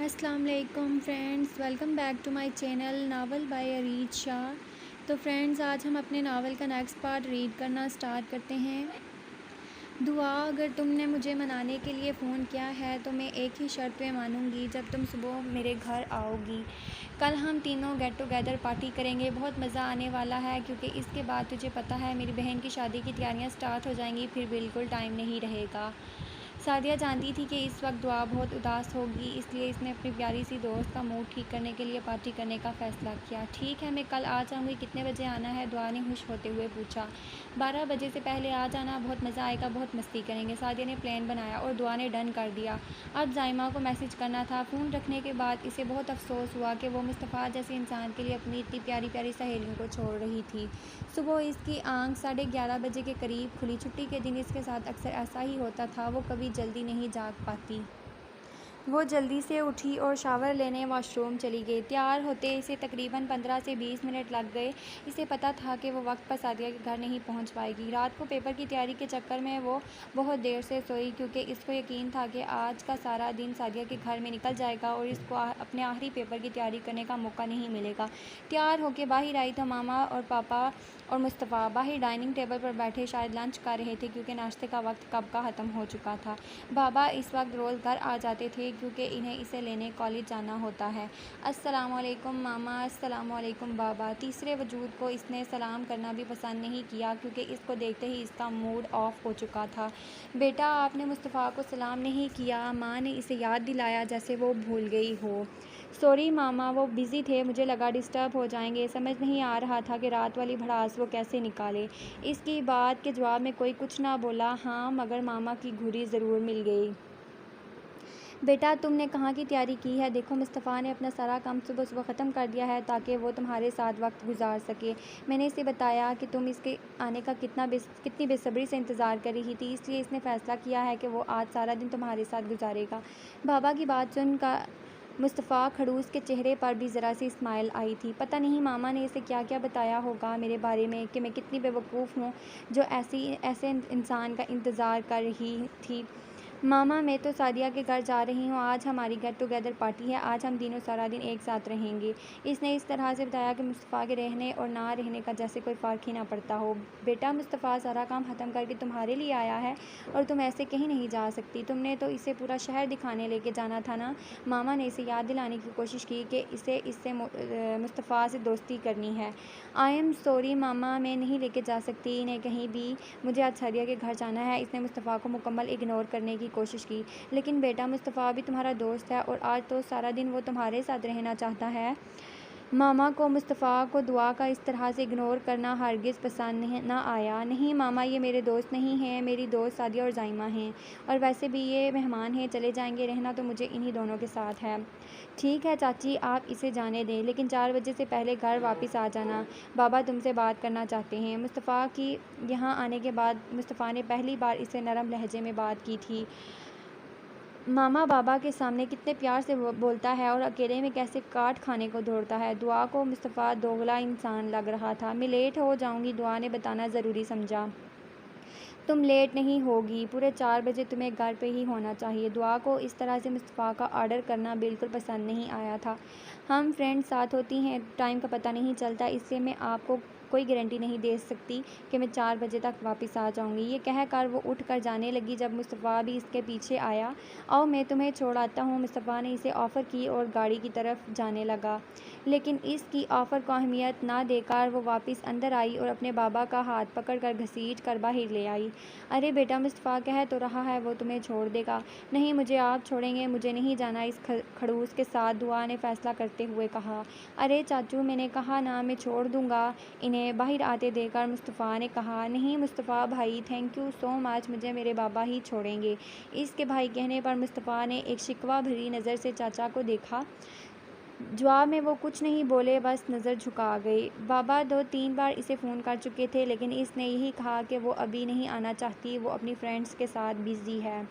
अस्सलाम वालेकुम friends, welcome back to my channel novel by Areej Shah. तो फ्रेंड्स, आज हम अपने नावल का नेक्स्ट पार्ट रीड करना स्टार्ट करते हैं। दुआ, अगर तुमने मुझे मनाने के लिए फ़ोन किया है तो मैं एक ही शर्त पे मानूंगी, जब तुम सुबह मेरे घर आओगी। कल हम तीनों गेट टुगेदर पार्टी करेंगे। बहुत मज़ा आने वाला है, क्योंकि इसके बाद तुझे पता है मेरी बहन की शादी की तैयारियां स्टार्ट हो जाएंगी, फिर बिल्कुल टाइम नहीं रहेगा। सादिया जानती थी कि इस वक्त दुआ बहुत उदास होगी, इसलिए इसने अपनी प्यारी सी दोस्त का मूड ठीक करने के लिए पार्टी करने का फ़ैसला किया। ठीक है, मैं कल आ जाऊँगी, कितने बजे आना है? दुआ ने खुश होते हुए पूछा। 12 बजे से पहले आ जाना, बहुत मज़ा आएगा, बहुत मस्ती करेंगे। सादिया ने प्लान बनाया और दुआ ने डन कर दिया। अब जाइमा को मैसेज करना था। फ़ोन रखने के बाद इसे बहुत अफसोस हुआ कि वो मुस्तफ़ा जैसे इंसान के लिए अपनी इतनी प्यारी प्यारी सहेलियों को छोड़ रही थी। सुबह इसकी आंख 11:30 बजे के करीब खुली। छुट्टी के दिन इसके साथ अक्सर ऐसा ही होता था, वो कभी जल्दी नहीं जाग पाती। वो जल्दी से उठी और शावर लेने वॉशरूम चली गई। तैयार होते इसे तकरीबन 15 से 20 मिनट लग गए। इसे पता था कि वो वक्त पर सादिया के घर नहीं पहुंच पाएगी। रात को पेपर की तैयारी के चक्कर में वो बहुत देर से सोई, क्योंकि इसको यकीन था कि आज का सारा दिन सादिया के घर में निकल जाएगा और इसको अपने आखिरी पेपर की तैयारी करने का मौका नहीं मिलेगा। तैयार होकर बाहर आई तो मामा और पापा और मुस्तफ़ा बाहर डाइनिंग टेबल पर बैठे शायद लंच कर रहे थे, क्योंकि नाश्ते का वक्त कब का ख़त्म हो चुका था। बाबा इस वक्त रोज़ घर आ जाते थे, क्योंकि इन्हें इसे लेने कॉलेज जाना होता है। अस्सलाम वालेकुम मामा, अस्सलाम वालेकुम बाबा। तीसरे वजूद को इसने सलाम करना भी पसंद नहीं किया, क्योंकि इसको देखते ही इसका मूड ऑफ हो चुका था। बेटा, आपने मुस्तफ़ा को सलाम नहीं किया। माँ ने इसे याद दिलाया, जैसे वो भूल गई हो। सॉरी मामा, वो बिज़ी थे, मुझे लगा डिस्टर्ब हो जाएंगे। समझ नहीं आ रहा था कि रात वाली भड़ास वो कैसे निकाले। इसकी बात के जवाब में कोई कुछ ना बोला। हाँ, मगर मामा की घुरी ज़रूर मिल गई। बेटा, तुमने कहाँ की तैयारी की है? देखो, मुस्तफ़ा ने अपना सारा काम सुबह सुबह ख़त्म कर दिया है, ताकि वो तुम्हारे साथ वक्त गुजार सके। मैंने इसे बताया कि तुम इसके आने का कितनी बेसब्री से इंतज़ार कर रही थी, इसलिए इसने फ़ैसला किया है कि वो आज सारा दिन तुम्हारे साथ गुजारेगा। बाबा की बात सुनकर मुस्तफ़ा खड़ूस के चेहरे पर भी ज़रा सी स्माइल आई थी। पता नहीं मामा ने इसे क्या क्या बताया होगा मेरे बारे में, कि मैं कितनी बेवकूफ़ हूँ जो ऐसे इंसान का इंतज़ार कर रही थी। मामा, मैं तो सादिया के घर जा रही हूँ। आज हमारी गेट टुगेदर पार्टी है। आज हम तीनों सारा दिन एक साथ रहेंगे। इसने इस तरह से बताया कि मुस्तफ़ा के रहने और ना रहने का जैसे कोई फ़र्क ही ना पड़ता हो। बेटा, मुस्तफ़ा सारा काम ख़त्म करके तुम्हारे लिए आया है, और तुम ऐसे कहीं नहीं जा सकती। तुमने तो इसे पूरा शहर दिखाने लेके जाना था ना। मामा ने इसे याद दिलाने की कोशिश की कि इससे मुस्तफ़ा से दोस्ती करनी है। आई एम सॉरी मामा, मैं नहीं लेके जा सकती इन्हें कहीं भी। मुझे आज सादिया के घर जाना है। इसने मुस्तफ़ा को मुकम्मल इग्नोर करने की कोशिश की। लेकिन बेटा, मुस्तफ़ा भी तुम्हारा दोस्त है, और आज तो सारा दिन वो तुम्हारे साथ रहना चाहता है। मामा को मुस्तफ़ा को दुआ का इस तरह से इग्नोर करना हरगिज़ पसंद ना आया। नहीं मामा, ये मेरे दोस्त नहीं हैं, मेरी दोस्त सादिया और जाइमा हैं, और वैसे भी ये मेहमान हैं, चले जाएंगे। रहना तो मुझे इन्हीं दोनों के साथ है। ठीक है चाची, आप इसे जाने दें, लेकिन 4 बजे से पहले घर वापस आ जाना। बाबा तुमसे बात करना चाहते हैं। मुस्तफ़ा की यहाँ आने के बाद मुस्तफ़ा ने पहली बार इसे नरम लहजे में बात की थी। मामा बाबा के सामने कितने प्यार से बोलता है, और अकेले में कैसे काट खाने को दौड़ता है। दुआ को मुस्तफ़ा दोगला इंसान लग रहा था। मैं लेट हो जाऊंगी, दुआ ने बताना ज़रूरी समझा। तुम लेट नहीं होगी, पूरे 4 बजे तुम्हें घर पे ही होना चाहिए। दुआ को इस तरह से मुस्तफ़ा का ऑर्डर करना बिल्कुल पसंद नहीं आया था। हम फ्रेंड्स साथ होती हैं, टाइम का पता नहीं चलता, इसलिए मैं आपको कोई गारंटी नहीं दे सकती कि मैं 4 बजे तक वापस आ जाऊंगी। ये कहकर वो उठ कर जाने लगी, जब मुस्तफ़ा भी इसके पीछे आया। आओ, मैं तुम्हें छोड़ आता हूँ। मुस्तफ़ा ने इसे ऑफ़र की और गाड़ी की तरफ जाने लगा, लेकिन इसकी ऑफ़र को अहमियत ना देकर वो वापस अंदर आई और अपने बाबा का हाथ पकड़कर घसीट कर बाहर ले आई। अरे बेटा, मुस्तफ़ा कह तो रहा है वो तुम्हें छोड़ देगा। नहीं, मुझे आप छोड़ेंगे, मुझे नहीं जाना इस खड़ूस के साथ, दुआ ने फ़ैसला करते हुए कहा। अरे चाचू, मैंने कहा ना, मैं छोड़ दूँगा इन्हें, बाहर आते देखकर मुस्तफ़ा ने कहा। नहीं मुस्तफ़ा भाई, थैंक यू सो मच, मुझे मेरे बाबा ही छोड़ेंगे। इसके भाई कहने पर मुस्तफ़ा ने एक शिकवा भरी नज़र से चाचा को देखा। जवाब में वो कुछ नहीं बोले, बस नज़र झुका गए। बाबा 2-3 बार इसे फ़ोन कर चुके थे, लेकिन इसने यही कहा कि वो अभी नहीं आना चाहती, वो अपनी फ्रेंड्स के साथ बिज़ी है।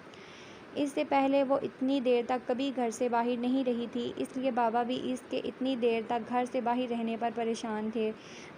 इससे पहले वो इतनी देर तक कभी घर से बाहर नहीं रही थी, इसलिए बाबा भी इसके इतनी देर तक घर से बाहर रहने पर परेशान थे।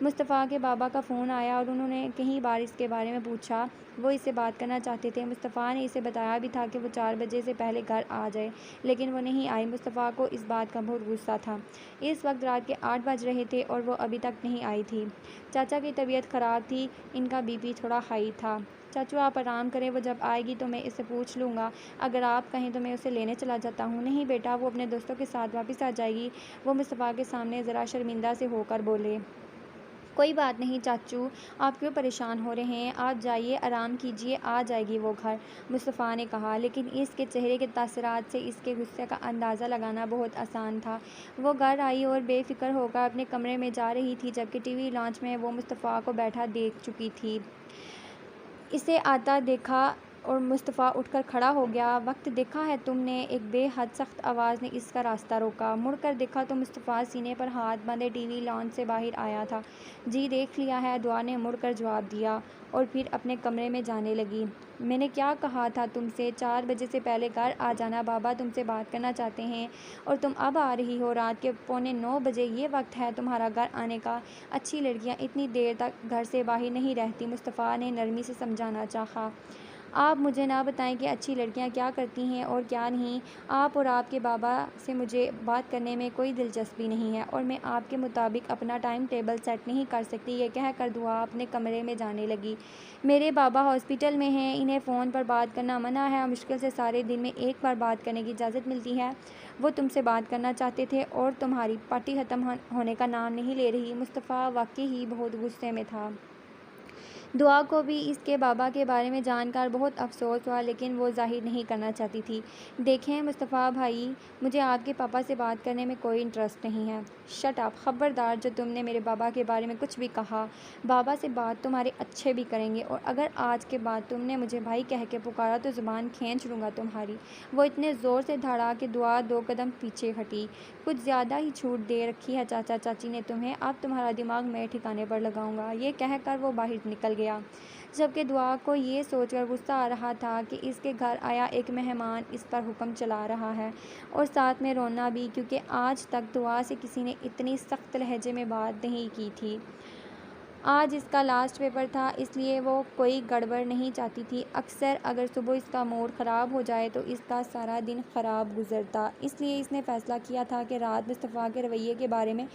मुस्तफ़ा के बाबा का फ़ोन आया और उन्होंने कई बार इसके बारे में पूछा। वो इससे बात करना चाहते थे। मुस्तफ़ा ने इसे बताया भी था कि वो 4 बजे से पहले घर आ जाए, लेकिन वो नहीं आई। मुस्तफ़ा को इस बात का बहुत गुस्सा था। इस वक्त रात के 8 बज रहे थे और वो अभी तक नहीं आई थी। चाचा की तबीयत ख़राब थी, इनका बीपी थोड़ा हाई था। चाचू आप आराम करें, वो जब आएगी तो मैं इससे पूछ लूँगा। अगर आप कहें तो मैं उसे लेने चला जाता हूँ। नहीं बेटा, वो अपने दोस्तों के साथ वापस आ जाएगी। वो मुस्तफ़ा के सामने ज़रा शर्मिंदा से होकर बोले। कोई बात नहीं चाचू, आप क्यों परेशान हो रहे हैं? आप जाइए, आराम कीजिए, आ जाएगी वो घर, मुस्तफ़ा ने कहा। लेकिन इसके चेहरे के तासरात से इसके गुस्से का अंदाज़ा लगाना बहुत आसान था। वो घर आई और बेफ़िक्र होकर अपने कमरे में जा रही थी, जबकि टीवी लॉन्च में वो मुस्तफ़ा को बैठा देख चुकी थी। इसे आता देखा और मुस्तफ़ा उठकर खड़ा हो गया। वक्त देखा है तुमने? एक बेहद सख्त आवाज़ ने इसका रास्ता रोका। मुड़कर देखा तो मुस्तफ़ा सीने पर हाथ बांधे टीवी लॉन्च से बाहर आया था। जी देख लिया है, दुआ ने मुड़कर जवाब दिया और फिर अपने कमरे में जाने लगी। मैंने क्या कहा था तुमसे? 4 बजे से पहले घर आ जाना। बाबा तुमसे बात करना चाहते हैं और तुम अब आ रही हो। रात के 8:45 बजे ये वक्त है तुम्हारा घर आने का। अच्छी लड़कियां इतनी देर तक घर से बाहर नहीं रहती, मुस्तफ़ा ने नरमी से समझाना चाहा। आप मुझे ना बताएं कि अच्छी लड़कियां क्या करती हैं और क्या नहीं। आप और आपके बाबा से मुझे बात करने में कोई दिलचस्पी नहीं है और मैं आपके मुताबिक अपना टाइम टेबल सेट नहीं कर सकती। ये कहकर दुआ अपने कमरे में जाने लगी। मेरे बाबा हॉस्पिटल में हैं, इन्हें फ़ोन पर बात करना मना है। मुश्किल से सारे दिन में एक बार बात करने की इजाज़त मिलती है। वो तुमसे बात करना चाहते थे और तुम्हारी पार्टी ख़त्म होने का नाम नहीं ले रही। मुस्तफ़ा वाकई ही बहुत गुस्से में था। दुआ को भी इसके बाबा के बारे में जानकर बहुत अफसोस हुआ, लेकिन वो ज़ाहिर नहीं करना चाहती थी। देखें मुस्तफ़ा भाई, मुझे आपके पापा से बात करने में कोई इंटरेस्ट नहीं है। शट अप, ख़बरदार, जो तुमने मेरे बाबा के बारे में कुछ भी कहा, बाबा से बात तुम्हारे अच्छे भी करेंगे और अगर आज के बाद तुमने मुझे भाई कह के पुकारा तो ज़ुबान खींच लूँगा तुम्हारी। वो इतने ज़ोर से धड़ा कि दुआ 2 कदम पीछे हटी। कुछ ज़्यादा ही छूट दे रखी है चाचा चाची ने तुम्हें, अब तुम्हारा दिमाग मैं ठिकाने पर लगाऊंगा। ये कहकर वो बाहर निकल गया, जबकि दुआ को ये सोचकर गुस्सा आ रहा था कि इसके घर आया एक मेहमान इस पर हुक्म चला रहा है, और साथ में रोना भी, क्योंकि आज तक दुआ से किसी ने इतनी सख्त लहजे में बात नहीं की थी। आज इसका लास्ट पेपर था, इसलिए वो कोई गड़बड़ नहीं चाहती थी। अक्सर अगर सुबह इसका मूड ख़राब हो जाए तो इसका सारा दिन ख़राब गुजरता। इसलिए इसने फ़ैसला किया था कि रात मुस्तफ़ा के रवैये के बारे में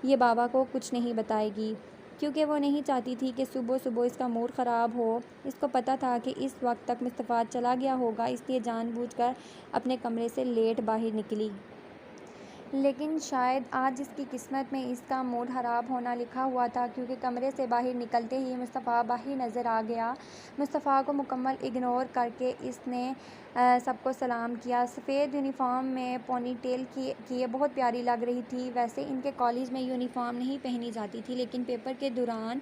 ये बाबा को कुछ नहीं बताएगी, क्योंकि वो नहीं चाहती थी कि सुबह सुबह इसका मूड ख़राब हो। इसको पता था कि इस वक्त तक मुस्तफ़ा चला गया होगा, इसलिए जानबूझकर अपने कमरे से लेट बाहर निकली। लेकिन शायद आज इसकी किस्मत में इसका मूड ख़राब होना लिखा हुआ था, क्योंकि कमरे से बाहर निकलते ही मुस्तफ़ा बाहर नज़र आ गया। मुस्तफ़ा को मुकम्मल इग्नोर करके इसने सबको सलाम किया। सफ़ेद यूनिफॉर्म में पोनी टेल किए बहुत प्यारी लग रही थी। वैसे इनके कॉलेज में यूनिफॉर्म नहीं पहनी जाती थी, लेकिन पेपर के दौरान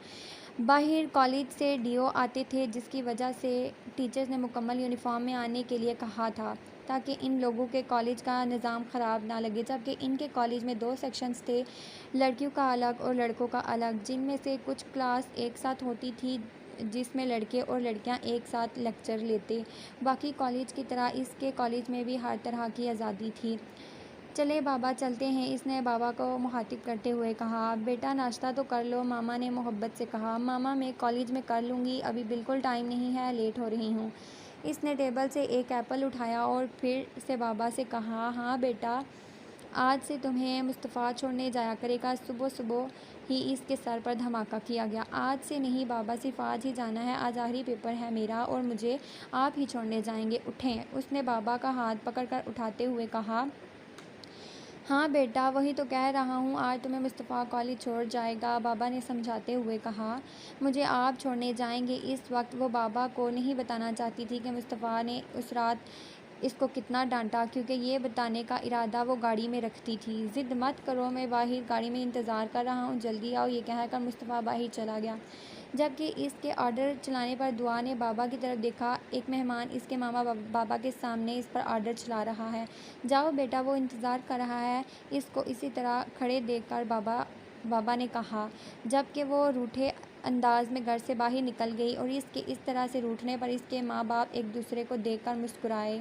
बाहर कॉलेज से डीओ आते थे, जिसकी वजह से टीचर्स ने मुकम्मल यूनिफॉर्म में आने के लिए कहा था, ताकि इन लोगों के कॉलेज का निज़ाम ख़राब ना लगे। जबकि इनके कॉलेज में 2 सेक्शंस थे, लड़कियों का अलग और लड़कों का अलग, जिनमें से कुछ क्लास एक साथ होती थी जिसमें लड़के और लड़कियां एक साथ लेक्चर लेते। बाकी कॉलेज की तरह इसके कॉलेज में भी हर तरह की आज़ादी थी। चले बाबा चलते हैं, इसने बाबा को मुखातिब करते हुए कहा। बेटा नाश्ता तो कर लो, मामा ने मोहब्बत से कहा। मामा मैं कॉलेज में कर लूँगी, अभी बिल्कुल टाइम नहीं है, लेट हो रही हूँ। इसने टेबल से एक एप्पल उठाया और फिर से बाबा से कहा, हाँ बेटा, आज से तुम्हें मुस्तफ़ा छोड़ने जाया करेगा। सुबह सुबह ही इसके सर पर धमाका किया गया। आज से नहीं बाबा, सिर्फ आज ही जाना है, आज आखिरी पेपर है मेरा और मुझे आप ही छोड़ने जाएंगे। उठें, उसने बाबा का हाथ पकड़कर उठाते हुए कहा। हाँ बेटा, वही तो कह रहा हूँ, आज तुम्हें मुस्तफ़ा कॉलेज छोड़ जाएगा, बाबा ने समझाते हुए कहा। मुझे आप छोड़ने जाएंगे। इस वक्त वो बाबा को नहीं बताना चाहती थी कि मुस्तफ़ा ने उस रात इसको कितना डांटा, क्योंकि ये बताने का इरादा वो गाड़ी में रखती थी। ज़िद मत करो, मैं बाहर गाड़ी में इंतज़ार कर रहा हूँ, जल्दी आओ, ये कहकर मुस्तफ़ा बाहर चला गया। जबकि इसके ऑर्डर चलाने पर दुआ ने बाबा की तरफ देखा। एक मेहमान इसके मामा बाबा के सामने इस पर ऑर्डर चला रहा है। जाओ बेटा, वो इंतज़ार कर रहा है। इसको इसी तरह खड़े देखकर बाबा ने कहा, जबकि वो रूठे अंदाज में घर से बाहर निकल गई और इसके इस तरह से रूठने पर इसके माँ बाप एक दूसरे को देखकर मुस्कुराए।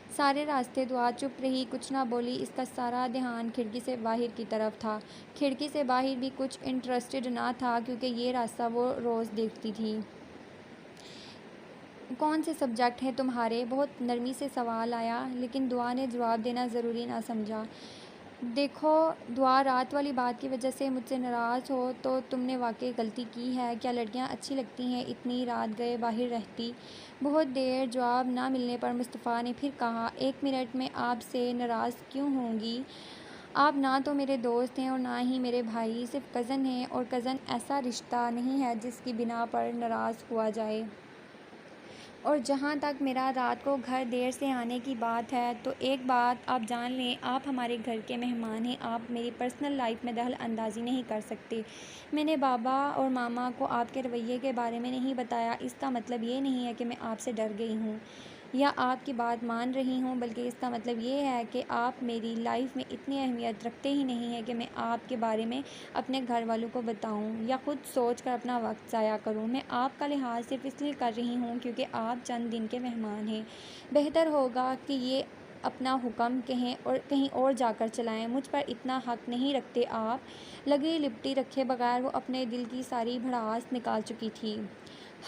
सारे रास्ते दुआ चुप रही, कुछ ना बोली। इसका सारा ध्यान खिड़की से बाहर की तरफ था। खिड़की से बाहर भी कुछ इंटरेस्टेड ना था, क्योंकि ये रास्ता वो रोज़ देखती थी। कौन से सब्जेक्ट हैं तुम्हारे? बहुत नरमी से सवाल आया, लेकिन दुआ ने जवाब देना ज़रूरी ना समझा। देखो दुआ, रात वाली बात की वजह से मुझसे नाराज़ हो तो तुमने वाकई गलती की है। क्या लड़कियां अच्छी लगती हैं? इतनी रात गए बाहर रहती। बहुत देर जवाब ना मिलने पर मुस्तफ़ा ने फिर कहा, 1 मिनट में आपसे नाराज़ क्यों होंगी? आप ना तो मेरे दोस्त हैं और ना ही मेरे भाई, सिर्फ कज़न हैं। और कज़न ऐसा रिश्ता नहीं है जिसकी बिना पर नाराज़ हुआ जाए। और जहाँ तक मेरा रात को घर देर से आने की बात है, तो एक बात आप जान लें, आप हमारे घर के मेहमान हैं। आप मेरी पर्सनल लाइफ में दखल अंदाज़ी नहीं कर सकते। मैंने बाबा और मामा को आपके रवैये के बारे में नहीं बताया। इसका मतलब ये नहीं है कि मैं आपसे डर गई हूँ या आपकी बात मान रही हूँ, बल्कि इसका मतलब ये है कि आप मेरी लाइफ में इतनी अहमियत रखते ही नहीं हैं कि मैं आपके बारे में अपने घर वालों को बताऊं या ख़ुद सोच कर अपना वक्त ज़ाया करूं। मैं आपका लिहाज सिर्फ इसलिए कर रही हूं क्योंकि आप चंद दिन के मेहमान हैं। बेहतर होगा कि ये अपना हुक्म कहीं और जाकर चलाएं। मुझ पर इतना हक नहीं रखते आप। लगी लिपटी रखे बगैर वो अपने दिल की सारी भड़ास निकाल चुकी थी।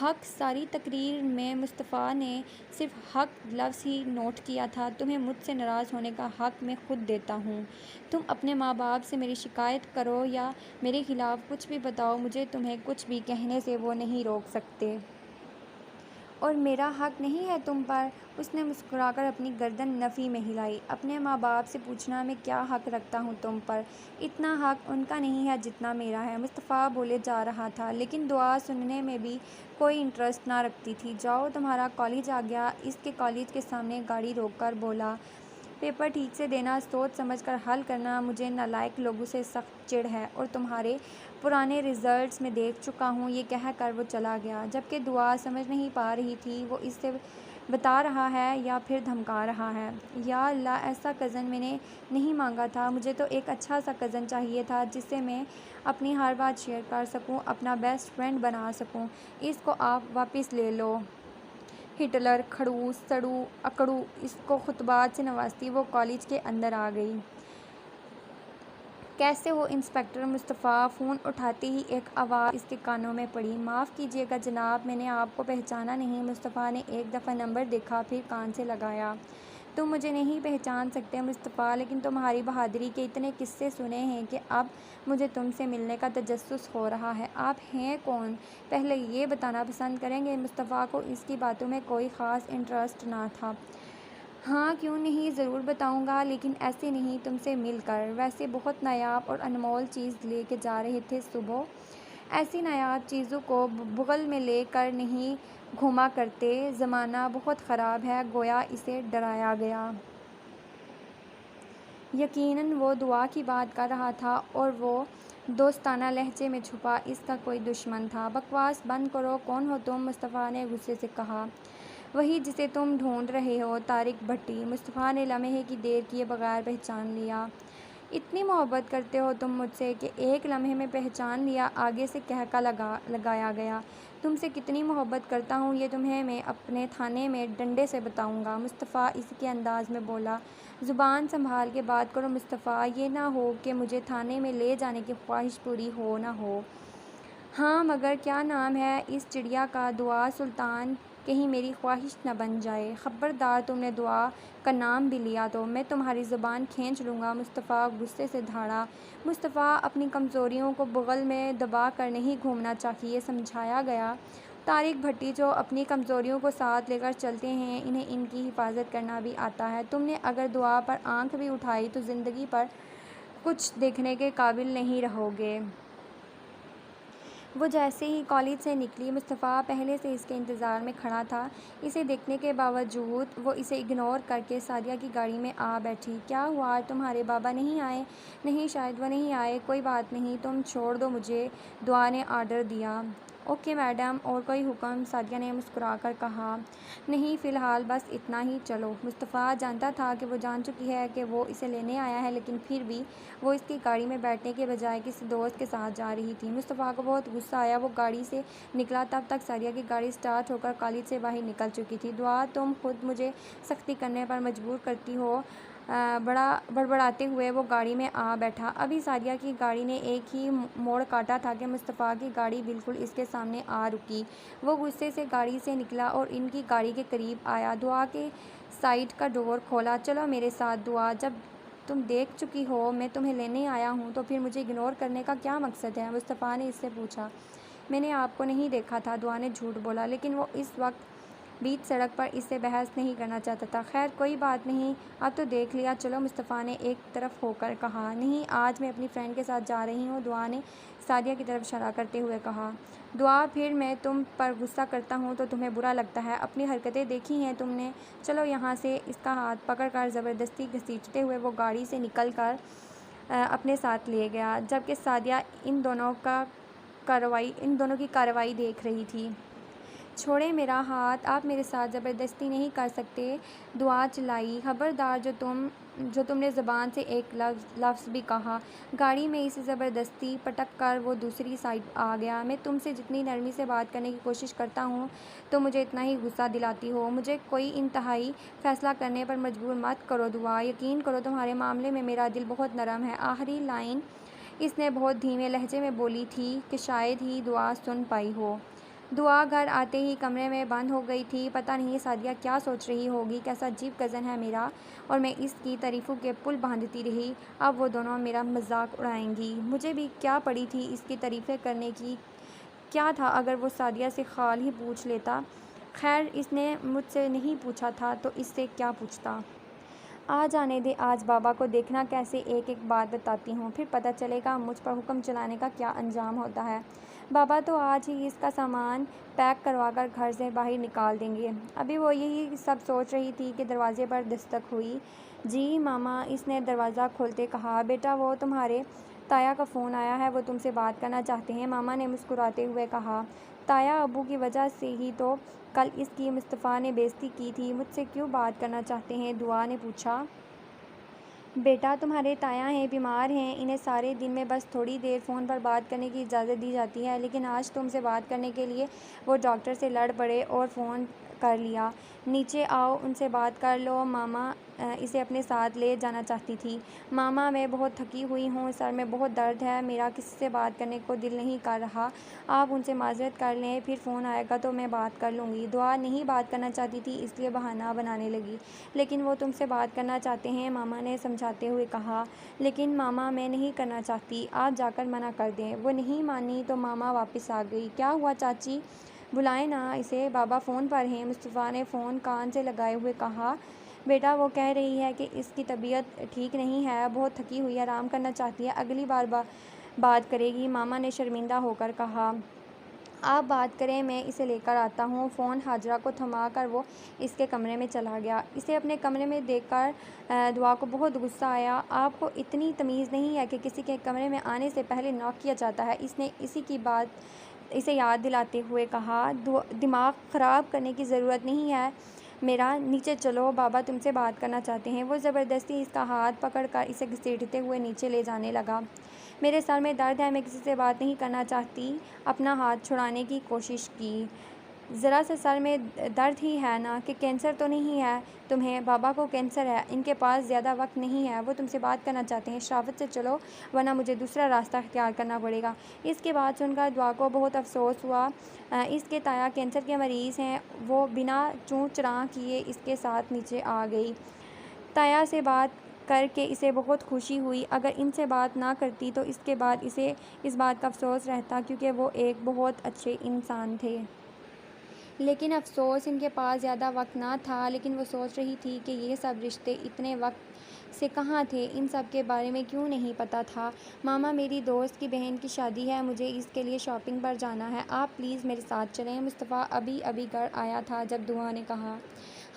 हक, सारी तकरीर में मुस्तफ़ा ने सिर्फ हक लफ्ज़ ही नोट किया था। तुम्हें मुझसे नाराज़ होने का हक मैं खुद देता हूँ। तुम अपने माँ बाप से मेरी शिकायत करो या मेरे ख़िलाफ़ कुछ भी बताओ, मुझे तुम्हें कुछ भी कहने से वो नहीं रोक सकते। और मेरा हक नहीं है तुम पर? उसने मुस्कुराकर अपनी गर्दन नफ़ी में हिलाई। अपने माँ बाप से पूछना मैं क्या हक रखता हूँ तुम पर? इतना हक उनका नहीं है जितना मेरा है। मुस्तफ़ा बोले जा रहा था, लेकिन दुआ सुनने में भी कोई इंटरेस्ट ना रखती थी। जाओ, तुम्हारा कॉलेज आ गया। इसके कॉलेज के सामने गाड़ी रोककर बोला, पेपर ठीक से देना, सोच समझ कर हल करना। मुझे नालायक लोगों से सख्त चिढ़ है और तुम्हारे पुराने रिज़ल्ट्स में देख चुका हूँ। ये कहकर वो चला गया। जबकि दुआ समझ नहीं पा रही थी वो इससे बता रहा है या फिर धमका रहा है। या अल्लाह, ऐसा कज़न मैंने नहीं मांगा था। मुझे तो एक अच्छा सा कज़न चाहिए था जिससे मैं अपनी हर बात शेयर कर सकूँ, अपना बेस्ट फ्रेंड बना सकूँ। इसको आप वापस ले लो। हिटलर, खड़ूस, सड़ू, अकड़ू, इसको खुतबात से नवाजती वो कॉलेज के अंदर आ गई। कैसे हो इंस्पेक्टर? मुस्तफ़ा। फ़ोन उठाते ही एक आवाज़ इसके कानों में पड़ी। माफ़ कीजिएगा जनाब, मैंने आपको पहचाना नहीं। मुस्तफ़ा ने एक दफ़ा नंबर देखा, फिर कान से लगाया। तुम मुझे नहीं पहचान सकते मुस्तफ़ा, लेकिन तुम्हारी बहादुरी के इतने किस्से सुने हैं कि अब मुझे तुमसे मिलने का तजस्सुस हो रहा है। आप हैं कौन? पहले ये बताना पसंद करेंगे? मुस्तफ़ा को इसकी बातों में कोई ख़ास इंटरेस्ट ना था। हाँ, क्यों नहीं, ज़रूर बताऊंगा, लेकिन ऐसे नहीं, तुमसे मिलकर। वैसे बहुत नायाब और अनमोल चीज़ लेके जा रहे थे सुबह। ऐसी नायाब चीज़ों को बुग़ल में लेकर नहीं घूमा करते। ज़माना बहुत ख़राब है। गोया इसे डराया गया। यकीनन वो दुआ की बात कर रहा था और वो दोस्ताना लहजे में छुपा इसका कोई दुश्मन था। बकवास बंद करो। कौन हो तुम? मुस्तफ़ा ने गुस्से से कहा। वही जिसे तुम ढूंढ रहे हो, तारिक भट्टी। मुस्तफ़ा ने लम्हे की देर किए बगैर पहचान लिया। इतनी मोहब्बत करते हो तुम मुझसे कि एक लम्हे में पहचान लिया? आगे से कहका लगाया गया। तुमसे कितनी मोहब्बत करता हूँ ये तुम्हें मैं अपने थाने में डंडे से बताऊँगा। मुस्तफ़ा इसके अंदाज में बोला। ज़ुबान संभाल के बात करो मुस्तफ़ा, ये ना हो कि मुझे थाने में ले जाने की ख्वाहिश पूरी हो ना हो। हाँ, मगर क्या नाम है इस चिड़िया का? दुआ सुल्तान। कहीं मेरी ख्वाहिश न बन जाए। ख़बरदार, तुमने दुआ का नाम भी लिया तो मैं तुम्हारी ज़ुबान खींच लूँगा। मुस्तफ़ा गुस्से से धाड़ा। मुस्तफ़ा, अपनी कमज़ोरियों को बुग़ल में दबा कर नहीं घूमना चाहिए, समझाया गया। तारिक भट्टी जो अपनी कमज़ोरियों को साथ लेकर चलते हैं, इन्हें इनकी हिफाजत करना भी आता है। तुमने अगर दुआ पर आँख भी उठाई तो ज़िंदगी पर कुछ देखने के काबिल नहीं रहोगे। वो जैसे ही कॉलेज से निकली, मुस्तफ़ा पहले से इसके इंतज़ार में खड़ा था। इसे देखने के बावजूद वो इसे इग्नोर करके सादिया की गाड़ी में आ बैठी। क्या हुआ, तुम्हारे बाबा नहीं आए? नहीं, शायद वो नहीं आए। कोई बात नहीं, तुम छोड़ दो मुझे, दुआ ने आर्डर दिया। ओके मैडम, और कोई हुक्म? सादिया ने मुस्कुराकर कहा। नहीं, फ़िलहाल बस इतना ही, चलो। मुस्तफ़ा जानता था कि वो जान चुकी है कि वो इसे लेने आया है, लेकिन फिर भी वो इसकी गाड़ी में बैठने के बजाय किसी दोस्त के साथ जा रही थी। मुस्तफ़ा को बहुत गुस्सा आया। वो गाड़ी से निकला, तब तक सादिया की गाड़ी स्टार्ट होकर कॉलेज से बाहर निकल चुकी थी। दुआ, तुम खुद मुझे सख्ती करने पर मजबूर करती हो। बड़ा बड़बड़ाते हुए वो गाड़ी में आ बैठा। अभी सादिया की गाड़ी ने एक ही मोड़ काटा था कि मुस्तफ़ा की गाड़ी बिल्कुल इसके सामने आ रुकी। वो गुस्से से गाड़ी से निकला और इनकी गाड़ी के करीब आया। दुआ के साइड का डोर खोला। चलो मेरे साथ दुआ, जब तुम देख चुकी हो मैं तुम्हें लेने आया हूँ तो फिर मुझे इग्नोर करने का क्या मकसद है? मुस्तफ़ा ने इससे पूछा। मैंने आपको नहीं देखा था, दुआ ने झूठ बोला, लेकिन वो इस वक्त बीच सड़क पर इससे बहस नहीं करना चाहता था। खैर कोई बात नहीं, अब तो देख लिया, चलो, मुस्तफ़ा ने एक तरफ होकर कहा। नहीं, आज मैं अपनी फ्रेंड के साथ जा रही हूँ, दुआ ने सादिया की तरफ इशारा करते हुए कहा। दुआ, फिर मैं तुम पर गुस्सा करता हूँ तो तुम्हें बुरा लगता है? अपनी हरकतें देखी हैं तुमने? चलो यहाँ से। इसका हाथ पकड़कर ज़बरदस्ती घसीटते हुए वो गाड़ी से निकल कर अपने साथ ले गया, जबकि सादिया इन दोनों की कार्रवाई देख रही थी। छोड़े मेरा हाथ, आप मेरे साथ ज़बरदस्ती नहीं कर सकते, दुआ चिल्लाई। खबरदार, जो तुमने ज़बान से एक लफ्ज़ भी कहा। गाड़ी में इसे ज़बरदस्ती पटक कर वो दूसरी साइड आ गया। मैं तुमसे जितनी नरमी से बात करने की कोशिश करता हूँ तो मुझे इतना ही गुस्सा दिलाती हो। मुझे कोई इंतहाई फ़ैसला करने पर मजबूर मत करो दुआ। यकीन करो, तुम्हारे मामले में मेरा दिल बहुत नरम है। आखिरी लाइन इसने बहुत धीमे लहजे में बोली थी कि शायद ही दुआ सुन पाई हो। दुआ घर आते ही कमरे में बंद हो गई थी। पता नहीं सादिया क्या सोच रही होगी, कैसा अजीब कज़न है मेरा, और मैं इसकी तारीफ़ों के पुल बांधती रही। अब वो दोनों मेरा मजाक उड़ाएंगी। मुझे भी क्या पड़ी थी इसकी तारीफ़ें करने की? क्या था अगर वो सादिया से ख़ाल ही पूछ लेता? खैर, इसने मुझसे नहीं पूछा था तो इससे क्या पूछता। आ जाने दे, आज बाबा को देखना कैसे एक एक बात बताती हूँ, फिर पता चलेगा मुझ पर हुक्म चलाने का क्या अंजाम होता है। बाबा तो आज ही इसका सामान पैक करवाकर घर से बाहर निकाल देंगे। अभी वो यही सब सोच रही थी कि दरवाजे पर दस्तक हुई। जी मामा, इसने दरवाज़ा खोलते कहा। बेटा, वो तुम्हारे ताया का फ़ोन आया है, वो तुमसे बात करना चाहते हैं, मामा ने मुस्कुराते हुए कहा। ताया अब्बू की वजह से ही तो कल इसकी मुस्तफ़ा ने बेइज्जती की थी। मुझसे क्यों बात करना चाहते हैं? दुआ ने पूछा। बेटा, तुम्हारे ताया हैं, बीमार हैं, इन्हें सारे दिन में बस थोड़ी देर फ़ोन पर बात करने की इजाज़त दी जाती है, लेकिन आज तुमसे बात करने के लिए वो डॉक्टर से लड़ पड़े और फ़ोन कर लिया। नीचे आओ, उनसे बात कर लो। मामा इसे अपने साथ ले जाना चाहती थी। मामा, मैं बहुत थकी हुई हूँ, सर में बहुत दर्द है, मेरा किसी से बात करने को दिल नहीं कर रहा। आप उनसे माज़रत कर लें, फिर फ़ोन आएगा तो मैं बात कर लूँगी। दुआ नहीं बात करना चाहती थी, इसलिए बहाना बनाने लगी। लेकिन वो तुमसे बात करना चाहते हैं, मामा ने समझाते हुए कहा। लेकिन मामा, मैं नहीं करना चाहती, आप जाकर मना कर दें। वो नहीं मानी तो मामा वापस आ गई। क्या हुआ चाची, बुलाएं ना इसे, बाबा फ़ोन पर हैं, मुस्तफ़ा ने फ़ोन कान से लगाए हुए कहा। बेटा, वो कह रही है कि इसकी तबीयत ठीक नहीं है, बहुत थकी हुई है, आराम करना चाहती है, अगली बार बात करेगी, मामा ने शर्मिंदा होकर कहा। आप बात करें, मैं इसे लेकर आता हूँ। फ़ोन हाजरा को थमा कर वो इसके कमरे में चला गया। इसे अपने कमरे में देखकर दुआ को बहुत गुस्सा आया। आपको इतनी तमीज़ नहीं है कि किसी के कमरे में आने से पहले नॉक किया जाता है? इसने इसी की बात इसे याद दिलाते हुए कहा। दिमाग ख़राब करने की ज़रूरत नहीं है मेरा, नीचे चलो, बाबा तुमसे बात करना चाहते हैं। वो ज़बरदस्ती इसका हाथ पकड़कर इसे घसीटते हुए नीचे ले जाने लगा। मेरे सर में दर्द है, मैं किसी से बात नहीं करना चाहती। अपना हाथ छुड़ाने की कोशिश की। ज़रा सा सर में दर्द ही है ना, कि कैंसर तो नहीं है तुम्हें? बाबा को कैंसर है, इनके पास ज़्यादा वक्त नहीं है, वो तुमसे बात करना चाहते हैं। शराफत से चलो, वरना मुझे दूसरा रास्ता इख्तियार करना पड़ेगा। इसके बाद सुनकर दुआ को बहुत अफसोस हुआ। इसके ताया कैंसर के मरीज़ हैं। वो बिना चूँ चराँ किए इसके साथ नीचे आ गई। ताया से बात करके इसे बहुत खुशी हुई। अगर इनसे बात ना करती तो इसके बाद इसे इस बात का अफसोस रहता, क्योंकि वो एक बहुत अच्छे इंसान थे। लेकिन अफसोस, इनके पास ज़्यादा वक्त ना था। लेकिन वो सोच रही थी कि ये सब रिश्ते इतने वक्त से कहाँ थे, इन सब के बारे में क्यों नहीं पता था। मामा, मेरी दोस्त की बहन की शादी है, मुझे इसके लिए शॉपिंग पर जाना है, आप प्लीज़ मेरे साथ चलें। मुस्तफ़ा अभी अभी घर आया था जब दुआ ने कहा।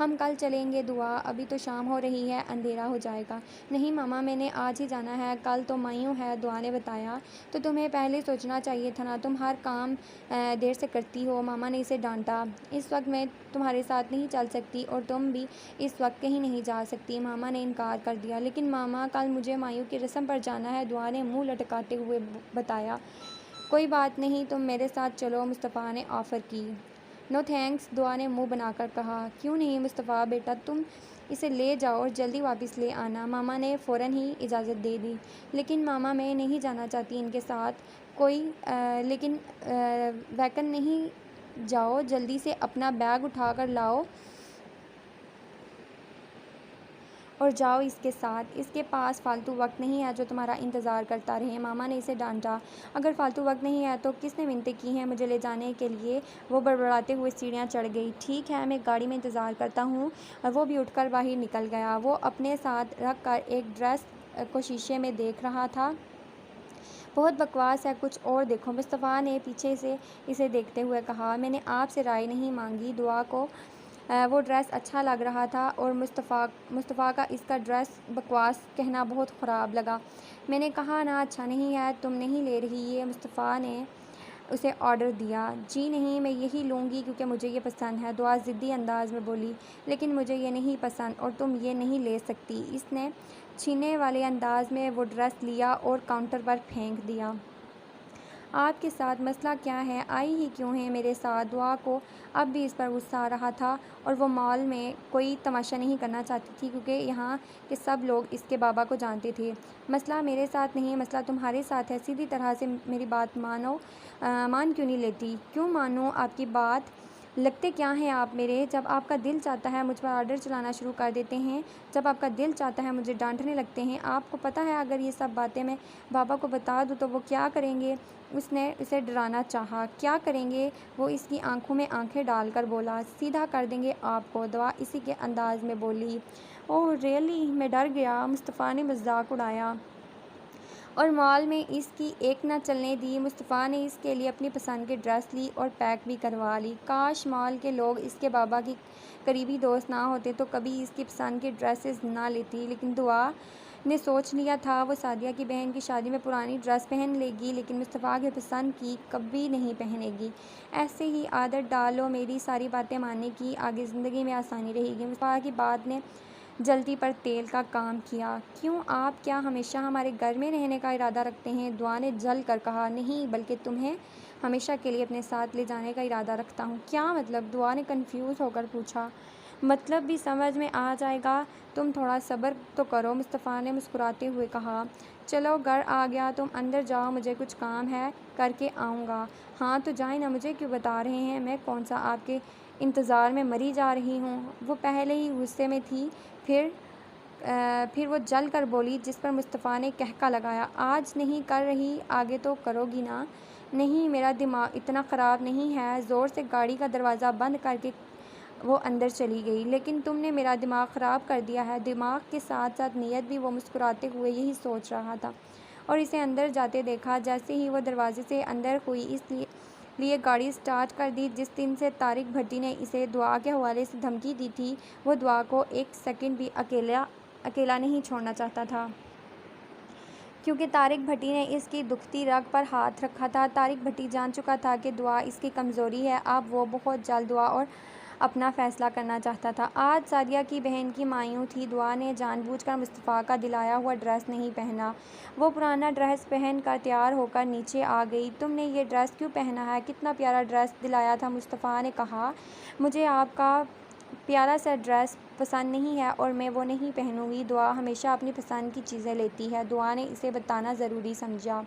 हम कल चलेंगे। दुआ, अभी तो शाम हो रही है, अंधेरा हो जाएगा। नहीं मामा, मैंने आज ही जाना है, कल तो मायूं है, दुआ ने बताया। तो तुम्हें पहले सोचना चाहिए था ना, तुम हर काम देर से करती हो। मामा ने इसे डांटा। इस वक्त मैं तुम्हारे साथ नहीं चल सकती और तुम भी इस वक्त कहीं नहीं जा सकती। मामा ने इनकार कर दिया। लेकिन मामा, कल मुझे मायूं की रस्म पर जाना है, दुआ ने मुंह लटकाते हुए बताया। कोई बात नहीं, तुम मेरे साथ चलो, मुस्तफ़ा ने ऑफ़र की। नो थैंक्स, दुआ ने मुंह बनाकर कहा। क्यों नहीं मुस्तफ़ा बेटा, तुम इसे ले जाओ और जल्दी वापस ले आना। मामा ने फ़ौरन ही इजाज़त दे दी। लेकिन मामा, मैं नहीं जाना चाहती इनके साथ। लेकिन वैकन नहीं, जाओ जल्दी से अपना बैग उठा कर लाओ और जाओ इसके साथ। इसके पास फालतू वक्त नहीं है जो तुम्हारा इंतज़ार करता रहे। मामा ने इसे डांटा। अगर फालतू वक्त नहीं है तो किसने मिन्नतें की हैं मुझे ले जाने के लिए? वो बड़बड़ाते हुए सीढ़ियाँ चढ़ गई। ठीक है, मैं गाड़ी में इंतज़ार करता हूँ। वो भी उठकर बाहर निकल गया। वो अपने साथ रख कर एक ड्रेस को शीशे में देख रहा था। बहुत बकवास है, कुछ और देखो, मुस्तफ़ा ने पीछे से इसे देखते हुए कहा। मैंने आपसे राय नहीं मांगी। दुआ को वो ड्रेस अच्छा लग रहा था और मुस्तफ़ा का इसका ड्रेस बकवास कहना बहुत ख़राब लगा। मैंने कहा ना अच्छा नहीं है, तुम नहीं ले रही ये? मुस्तफ़ा ने उसे ऑर्डर दिया। जी नहीं, मैं यही लूँगी क्योंकि मुझे ये पसंद है, दुआ ज़िद्दी अंदाज़ में बोली। लेकिन मुझे ये नहीं पसंद और तुम ये नहीं ले सकती। इसने छीनने वाले अंदाज़ में वो ड्रेस लिया और काउंटर पर फेंक दिया। आपके साथ मसला क्या है? आई ही क्यों है मेरे साथ? दुआ को अब भी इस पर गुस्सा आ रहा था और वो मॉल में कोई तमाशा नहीं करना चाहती थी क्योंकि यहाँ के सब लोग इसके बाबा को जानते थे। मसला मेरे साथ नहीं, मसला तुम्हारे साथ है। सीधी तरह से मेरी बात मानो। मान क्यों नहीं लेती? क्यों मानूँ आपकी बात? लगते क्या हैं आप मेरे? जब आपका दिल चाहता है मुझ पर ऑर्डर चलाना शुरू कर देते हैं, जब आपका दिल चाहता है मुझे डांटने लगते हैं। आपको पता है अगर ये सब बातें मैं बाबा को बता दूँ तो वो क्या करेंगे? उसने उसे डराना चाहा। क्या करेंगे? वो इसकी आंखों में आंखें डालकर बोला। सीधा कर देंगे आपको। दुआ इसी के अंदाज में बोली। Oh really? मैं डर गया। मुस्तफ़ा ने मजाक उड़ाया और मॉल में इसकी एक न चलने दी। मुस्तफ़ा ने इसके लिए अपनी पसंद की ड्रेस ली और पैक भी करवा ली। काश मॉल के लोग इसके बाबा की करीबी दोस्त ना होते तो कभी इसकी पसंद की ड्रेसेस ना लेती। लेकिन दुआ ने सोच लिया था वो सादिया की बहन की शादी में पुरानी ड्रेस पहन लेगी, लेकिन मुस्तफ़ा की पसंद की कभी नहीं पहनेगी। ऐसे ही आदत डालो मेरी सारी बातें मानने की, आगे ज़िंदगी में आसानी रहेगी। मुस्तफ़ा की बात ने जल्दी पर तेल का काम किया। क्यों, आप क्या हमेशा हमारे घर में रहने का इरादा रखते हैं? दुआ ने जल कर कहा। नहीं, बल्कि तुम्हें हमेशा के लिए अपने साथ ले जाने का इरादा रखता हूँ। क्या मतलब? दुआ ने कन्फ्यूज़ होकर पूछा। मतलब भी समझ में आ जाएगा, तुम थोड़ा सब्र तो करो, मुस्तफ़ा ने मुस्कुराते हुए कहा। चलो घर आ गया, तुम अंदर जाओ, मुझे कुछ काम है, करके आऊँगा। हाँ तो जाए ना, मुझे क्यों बता रहे हैं? मैं कौन सा आपके इंतज़ार में मरी जा रही हूँ? वो पहले ही गुस्से में थी। फिर वो जल कर बोली, जिस पर मुस्तफ़ा ने कहका लगाया। आज नहीं कर रही, आगे तो करोगी ना? नहीं, मेरा दिमाग इतना ख़राब नहीं है। ज़ोर से गाड़ी का दरवाज़ा बंद करके वो अंदर चली गई। लेकिन तुमने मेरा दिमाग ख़राब कर दिया है। दिमाग के साथ साथ नीयत भी। वो मुस्कुराते हुए यही सोच रहा था और इसे अंदर जाते देखा। जैसे ही वो दरवाजे से अंदर हुई, इसलिए गाड़ी स्टार्ट कर दी। जिस दिन से तारिक भट्टी ने इसे दुआ के हवाले से धमकी दी थी, वो दुआ को एक सेकंड भी अकेला नहीं छोड़ना चाहता था, क्योंकि तारिक भट्टी ने इसकी दुखती रग पर हाथ रखा था। तारिक भट्टी जान चुका था कि दुआ इसकी कमज़ोरी है। अब वो बहुत जल्द दुआ और अपना फ़ैसला करना चाहता था। आज सादिया की बहन की मायूं थी। दुआ ने जानबूझकर मुस्तफ़ा का दिलाया हुआ ड्रेस नहीं पहना। वो पुराना ड्रेस पहन कर तैयार होकर नीचे आ गई। तुमने ये ड्रेस क्यों पहना है? कितना प्यारा ड्रेस दिलाया था, मुस्तफ़ा ने कहा। मुझे आपका प्यारा सा ड्रेस पसंद नहीं है और मैं वो नहीं पहनूंगी। दुआ हमेशा अपनी पसंद की चीज़ें लेती है। दुआ ने इसे बताना ज़रूरी समझा।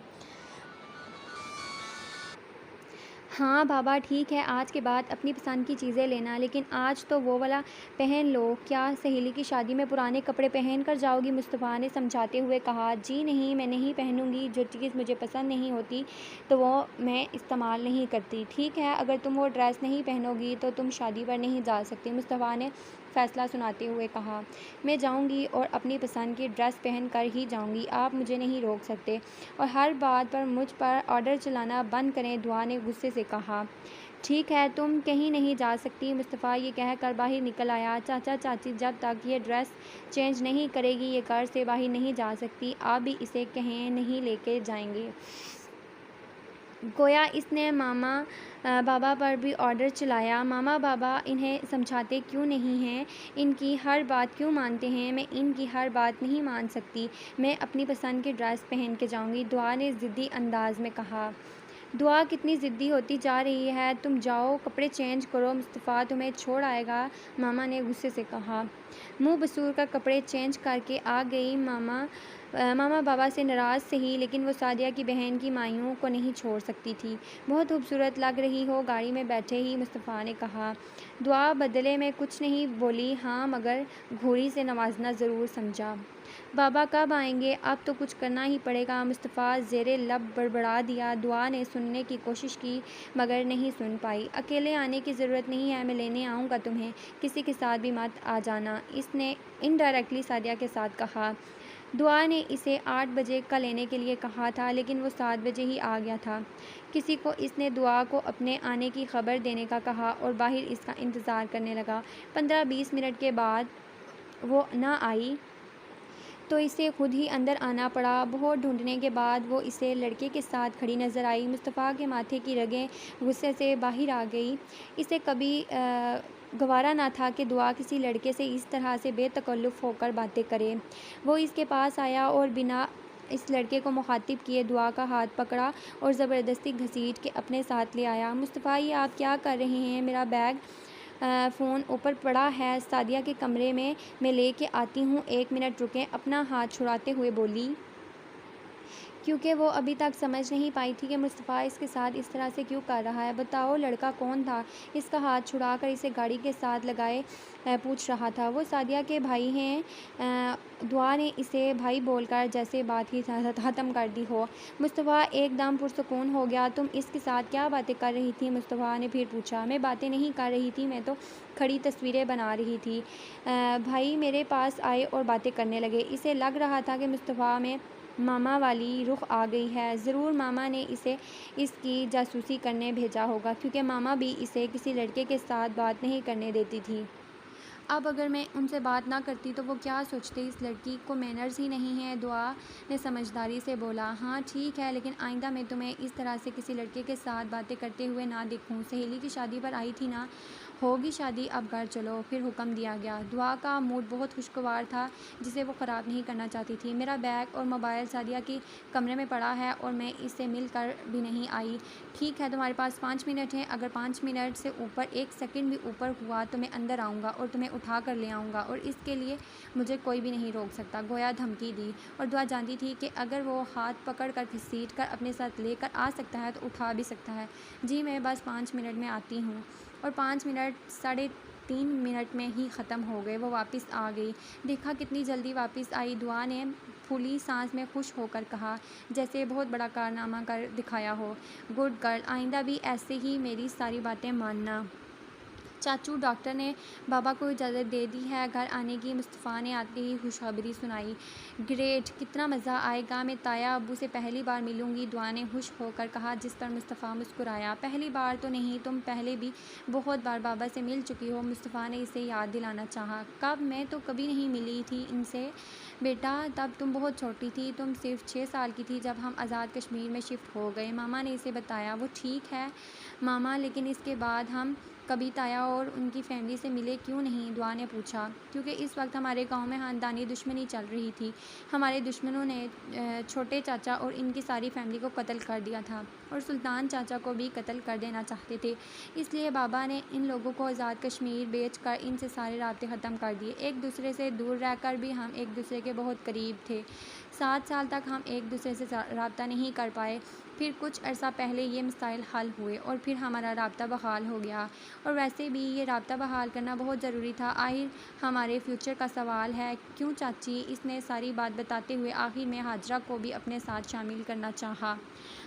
हाँ बाबा ठीक है, आज के बाद अपनी पसंद की चीज़ें लेना, लेकिन आज तो वो वाला पहन लो। क्या सहेली की शादी में पुराने कपड़े पहन कर जाओगी? मुस्तफ़ा ने समझाते हुए कहा। जी नहीं, मैं नहीं पहनूंगी। जो चीज़ मुझे पसंद नहीं होती तो वो मैं इस्तेमाल नहीं करती। ठीक है, अगर तुम वो ड्रेस नहीं पहनोगी तो तुम शादी पर नहीं जा सकती, मुस्तफ़ा ने फ़ैसला सुनाते हुए कहा। मैं जाऊंगी और अपनी पसंद की ड्रेस पहन कर ही जाऊंगी, आप मुझे नहीं रोक सकते। और हर बात पर मुझ पर ऑर्डर चलाना बंद करें, दुआ ने गुस्से से कहा। ठीक है, तुम कहीं नहीं जा सकती। मुस्तफ़ा ये कहकर बाहर निकल आया। चाचा चाची जब तक ये ड्रेस चेंज नहीं करेगी ये घर से बाहर नहीं जा सकती। आप भी इसे कहीं नहीं लेके जाएंगे। गोया इसने मामा बाबा पर भी ऑर्डर चलाया। मामा बाबा इन्हें समझाते क्यों नहीं हैं, इनकी हर बात क्यों मानते हैं। मैं इनकी हर बात नहीं मान सकती। मैं अपनी पसंद की ड्रेस पहन के जाऊंगी, दुआ ने ज़िद्दी अंदाज में कहा। दुआ कितनी ज़िद्दी होती जा रही है। तुम जाओ कपड़े चेंज करो, मुस्तफ़ा तुम्हें छोड़ आएगा, मामा ने गुस्से से कहा। मुंह बसूर कर कपड़े चेंज करके आ गई। मामा बाबा से नाराज़ सही, लेकिन वो सादिया की बहन की मायूं को नहीं छोड़ सकती थी। बहुत खूबसूरत लग रही हो, गाड़ी में बैठे ही मुस्तफ़ा ने कहा। दुआ बदले में कुछ नहीं बोली, हाँ मगर घोड़ी से नवाजना ज़रूर समझा। बाबा कब आएंगे, अब तो कुछ करना ही पड़ेगा, मुस्तफ़ा ज़ेरे लब बड़बड़ा दिया। दुआ ने सुनने की कोशिश की मगर नहीं सुन पाई। अकेले आने की ज़रूरत नहीं है, मैं लेने आऊँगा तुम्हें, किसी के साथ भी मत आ जाना, इसने इनडायरेक्टली सादिया के साथ कहा। दुआ ने इसे 8 बजे का लेने के लिए कहा था, लेकिन वो 7 बजे ही आ गया था। किसी को इसने दुआ को अपने आने की खबर देने का कहा और बाहर इसका इंतज़ार करने लगा। 15-20 मिनट के बाद वो ना आई तो इसे खुद ही अंदर आना पड़ा। बहुत ढूंढने के बाद वो इसे लड़के के साथ खड़ी नज़र आई। मुस्तफ़ा के माथे की रगें गुस्से से बाहर आ गई। इसे कभी गवारा ना था कि दुआ किसी लड़के से इस तरह से बेतकल्लुफ़ होकर बातें करे। वो इसके पास आया और बिना इस लड़के को मुखातिब किए दुआ का हाथ पकड़ा और ज़बरदस्ती घसीट के अपने साथ ले आया। मुस्तफ़ा ये आप क्या कर रहे हैं, मेरा बैग फ़ोन ऊपर पड़ा है, सादिया के कमरे में मैं लेके आती हूँ, 1 मिनट रुकें, अपना हाथ छुड़ाते हुए बोली, क्योंकि वो अभी तक समझ नहीं पाई थी कि मुस्तफ़ा इसके साथ इस तरह से क्यों कर रहा है। बताओ लड़का कौन था, इसका हाथ छुड़ाकर इसे गाड़ी के साथ लगाए पूछ रहा था। वो सादिया के भाई हैं। दुआ ने इसे भाई बोलकर जैसे बात ही ख़त्म कर दी हो। मुस्तफ़ा एकदम पुरसुकून हो गया। तुम इसके साथ क्या बातें कर रही थी, मुस्तफ़ा ने फिर पूछा। मैं बातें नहीं कर रही थी, मैं तो खड़ी तस्वीरें बना रही थी। भाई मेरे पास आए और बातें करने लगे। इसे लग रहा था कि मुस्तफ़ा में मामा वाली रुख आ गई है। ज़रूर मामा ने इसे इसकी जासूसी करने भेजा होगा, क्योंकि मामा भी इसे किसी लड़के के साथ बात नहीं करने देती थी। अब अगर मैं उनसे बात ना करती तो वो क्या सोचते, इस लड़की को मैनर्स ही नहीं है। दुआ ने समझदारी से बोला। हाँ ठीक है, लेकिन आइंदा मैं तुम्हें इस तरह से किसी लड़के के साथ बातें करते हुए ना देखूं। सहेली की शादी पर आई थी ना, होगी शादी, अब घर चलो, फिर हुक्म दिया गया। दुआ का मूड बहुत खुशगवार था, जिसे वो ख़राब नहीं करना चाहती थी। मेरा बैग और मोबाइल सादिया के कमरे में पड़ा है और मैं इससे मिल कर भी नहीं आई। ठीक है, तुम्हारे पास 5 मिनट हैं, अगर 5 मिनट से ऊपर 1 सेकंड भी ऊपर हुआ तो मैं अंदर आऊँगा और तुम्हें उठा कर ले आऊँगा, और इसके लिए मुझे कोई भी नहीं रोक सकता। गोया धमकी दी, और दुआ जानती थी कि अगर वो हाथ पकड़ कर घसीट कर अपने साथ लेकर आ सकता है तो उठा भी सकता है। जी मैं बस 5 मिनट में आती हूँ। और 5 मिनट 3.5 मिनट में ही ख़त्म हो गए। वो वापस आ गई। देखा कितनी जल्दी वापस आई, दुआ ने फूली सांस में खुश होकर कहा, जैसे बहुत बड़ा कारनामा कर दिखाया हो। गुड गर्ल, आइंदा भी ऐसे ही मेरी सारी बातें मानना। चाचू डॉक्टर ने बाबा को इजाज़त दे दी है घर आने की, मुस्तफ़ा ने आते ही खुशखबरी सुनाई। ग्रेट, कितना मज़ा आएगा, मैं ताया अब्बू से पहली बार मिलूँगी, दुआ ने खुश होकर कहा, जिस पर मुस्तफ़ा मुस्कुराया। पहली बार तो नहीं, तुम पहले भी बहुत बार बाबा से मिल चुकी हो, मुस्तफ़ा ने इसे याद दिलाना चाहा। कब, मैं तो कभी नहीं मिली थी इनसे बेटा, तब तुम बहुत छोटी थी, तुम सिर्फ 6 साल की थी जब हम आज़ाद कश्मीर में शिफ्ट हो गए, मामा ने इसे बताया। वो ठीक है मामा, लेकिन इसके बाद हम कभी ताया और उनकी फैमिली से मिले क्यों नहीं, दुआ ने पूछा। क्योंकि इस वक्त हमारे गांव में ख़ानदानी दुश्मनी चल रही थी। हमारे दुश्मनों ने छोटे चाचा और इनकी सारी फैमिली को कत्ल कर दिया था, और सुल्तान चाचा को भी कत्ल कर देना चाहते थे। इसलिए बाबा ने इन लोगों को आज़ाद कश्मीर बेच कर इनसे सारे राब्ते ख़त्म कर दिए। एक दूसरे से दूर रहकर भी हम एक दूसरे के बहुत करीब थे। 7 साल तक हम एक दूसरे से रब्ता नहीं कर पाए। फिर कुछ अर्सा पहले ये मसाइल हल हुए और फिर हमारा राब्ता बहाल हो गया। और वैसे भी ये राब्ता बहाल करना बहुत ज़रूरी था, आखिर हमारे फ्यूचर का सवाल है। क्यों चाची, इसने सारी बात बताते हुए आखिर में हाजरा को भी अपने साथ शामिल करना चाहा।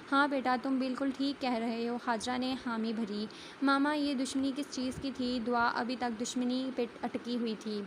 हाँ बेटा, तुम बिल्कुल ठीक कह रहे हो, हाजरा ने हामी भरी। मामा, ये दुश्मनी किस चीज़ की थी, दुआ अभी तक दुश्मनी पे अटकी हुई थी।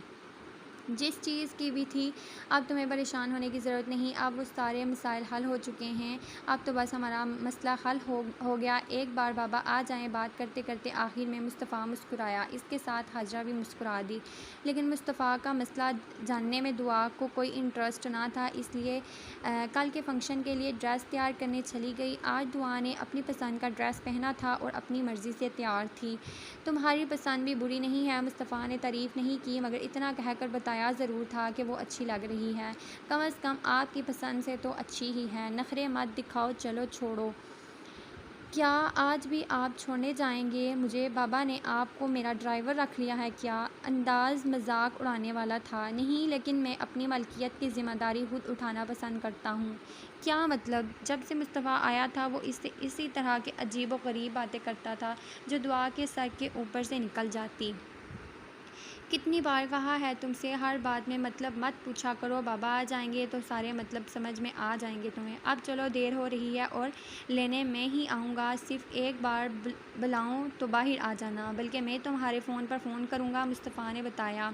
जिस चीज़ की भी थी, अब तुम्हें परेशान होने की ज़रूरत नहीं, अब वो सारे मसाइल हल हो चुके हैं, अब तो बस हमारा मसला हल हो गया, एक बार बाबा आ जाएँ। बात करते करते आखिर में मुस्तफ़ा मुस्कुराया, इसके साथ हाजरा भी मुस्कुरा दी। लेकिन मुस्तफ़ा का मसला जानने में दुआ को कोई इंटरेस्ट ना था, इसलिए कल के फ़ंक्शन के लिए ड्रेस तैयार करने चली गई। आज दुआ ने अपनी पसंद का ड्रेस पहना था और अपनी मर्ज़ी से तैयार थी। तुम्हारी पसंद भी बुरी नहीं है, मुस्तफ़ा ने तारीफ़ नहीं की, मगर इतना कहकर बताया ज़रूर था कि वो अच्छी लग रही है। कम अज़ कम आपकी पसंद से तो अच्छी ही है, नखरे मत दिखाओ, चलो छोड़ो। क्या आज भी आप छोड़ने जाएंगे मुझे? बाबा ने आपको मेरा ड्राइवर रख लिया है क्या? अंदाज़ मजाक उड़ाने वाला था। नहीं, लेकिन मैं अपनी मलकियत की ज़िम्मेदारी खुद उठाना पसंद करता हूँ। क्या मतलब? जब से मुस्तफ़ा आया था वो इससे इसी तरह के अजीब व गरीब बातें करता था जो दुआ के सर के ऊपर से निकल जाती। कितनी बार कहा है तुमसे, हर बात में मतलब मत पूछा करो, बाबा आ जाएंगे तो सारे मतलब समझ में आ जाएंगे तुम्हें। अब चलो, देर हो रही है और लेने मैं ही आऊँगा, सिर्फ एक बार बुलाऊँ तो बाहर आ जाना, बल्कि मैं तुम्हारे फ़ोन पर फ़ोन करूँगा, मुस्तफ़ा ने बताया।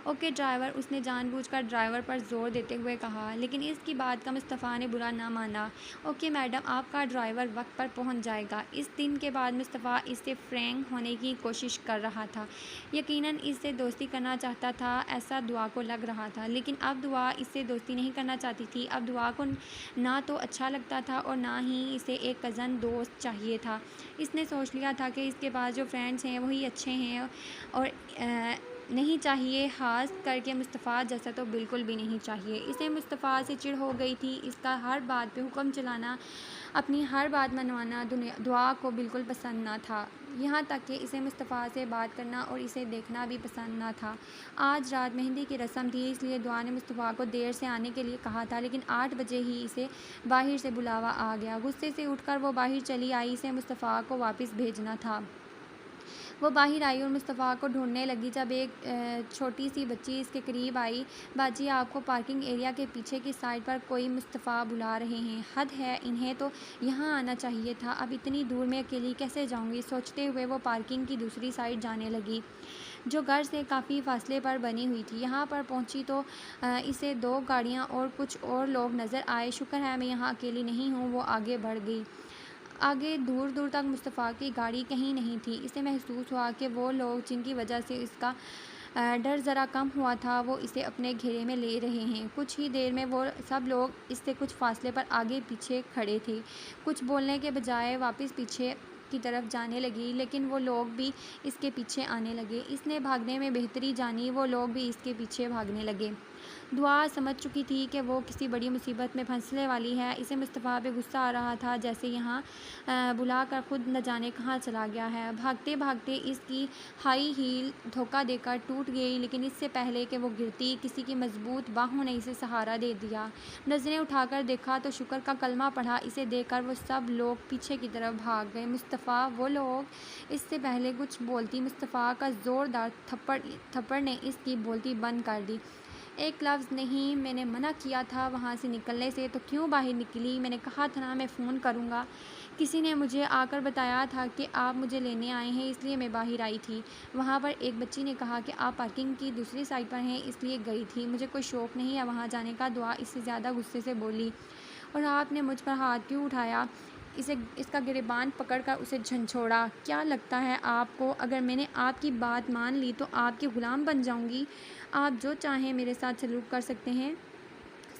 ओके ड्राइवर, उसने जानबूझकर ड्राइवर पर ज़ोर देते हुए कहा, लेकिन इसकी बात का मुस्तफ़ा ने बुरा ना माना। ओके मैडम, आपका ड्राइवर वक्त पर पहुँच जाएगा। इस दिन के बाद मुस्तफ़ा इससे फ्रैंक होने की कोशिश कर रहा था, यकीनन इससे दोस्ती करना चाहता था, ऐसा दुआ को लग रहा था। लेकिन अब दुआ इससे दोस्ती नहीं करना चाहती थी। अब दुआ को ना तो अच्छा लगता था और ना ही इसे एक कज़न दोस्त चाहिए था। इसने सोच लिया था कि इसके पास जो फ्रेंड्स हैं वही अच्छे हैं और नहीं चाहिए, ख़ास करके मुस्तफ़ा जैसा तो बिल्कुल भी नहीं चाहिए। इसे मुस्तफ़ा से चिढ़ हो गई थी। इसका हर बात पे हुक्म चलाना, अपनी हर बात मनवाना दुआ को बिल्कुल पसंद ना था। यहाँ तक कि इसे मुस्तफ़ा से बात करना और इसे देखना भी पसंद ना था। आज रात मेहंदी की रस्म थी, इसलिए दुआ ने मुस्तफ़ा को देर से आने के लिए कहा था, लेकिन 8 बजे ही इसे बाहर से बुलावा आ गया। गुस्से से उठकर वो बाहर चली आई। इसे मुस्तफ़ा को वापस भेजना था। वो बाहर आई और मुस्तफ़ा को ढूंढने लगी। जब एक छोटी सी बच्ची इसके करीब आई, बाजी आपको पार्किंग एरिया के पीछे की साइड पर कोई मुस्तफ़ा बुला रहे हैं। हद है, इन्हें तो यहाँ आना चाहिए था। अब इतनी दूर मैं अकेली कैसे जाऊँगी? सोचते हुए वो पार्किंग की दूसरी साइड जाने लगी, जो घर से काफ़ी फासले पर बनी हुई थी। यहाँ पर पहुँची तो इसे 2 गाड़ियाँ और कुछ और लोग नज़र आए। शुक्र है मैं यहाँ अकेली नहीं हूँ। वो आगे बढ़ गई। आगे दूर दूर तक मुस्तफ़ा की गाड़ी कहीं नहीं थी। इसे महसूस हुआ कि वो लोग जिनकी वजह से इसका डर ज़रा कम हुआ था, वो इसे अपने घेरे में ले रहे हैं। कुछ ही देर में वो सब लोग इससे कुछ फासले पर आगे पीछे खड़े थे। कुछ बोलने के बजाय वापस पीछे की तरफ जाने लगी, लेकिन वो लोग भी इसके पीछे आने लगे। इसने भागने में बेहतरी जानी, वो लोग भी इसके पीछे भागने लगे। दुआ समझ चुकी थी कि वो किसी बड़ी मुसीबत में फंसने वाली है। इसे मुस्तफ़ा पे गुस्सा आ रहा था, जैसे यहाँ बुलाकर खुद न जाने कहाँ चला गया है। भागते भागते इसकी हाई हील धोखा देकर टूट गई, लेकिन इससे पहले कि वो गिरती, किसी की मजबूत बाहों ने इसे सहारा दे दिया। नज़रें उठाकर देखा तो शुक्र का कलमा पढ़ा। इसे देखकर वो सब लोग पीछे की तरफ भाग गए। मुस्तफ़ा, वो लोग इससे पहले कुछ बोलती, मुस्तफ़ा का ज़ोरदार थप्पड़ ने इसकी बोलती बंद कर दी। एक लफ्ज़ नहीं, मैंने मना किया था वहाँ से निकलने से, तो क्यों बाहर निकली? मैंने कहा था ना मैं फ़ोन करूँगा। किसी ने मुझे आकर बताया था कि आप मुझे लेने आए हैं, इसलिए मैं बाहर आई थी। वहाँ पर एक बच्ची ने कहा कि आप पार्किंग की दूसरी साइड पर हैं, इसलिए गई थी। मुझे कोई शौक़ नहीं है वहाँ जाने का। दुआ इससे ज़्यादा गुस्से से बोली। और आपने मुझ पर हाथ क्यों उठाया? इसका गिरेबान पकड़कर उसे झंझोड़ा। क्या लगता है आपको, अगर मैंने आपकी बात मान ली तो आपकी ग़ुलाम बन जाऊँगी? आप जो चाहें मेरे साथ सलूक कर सकते हैं,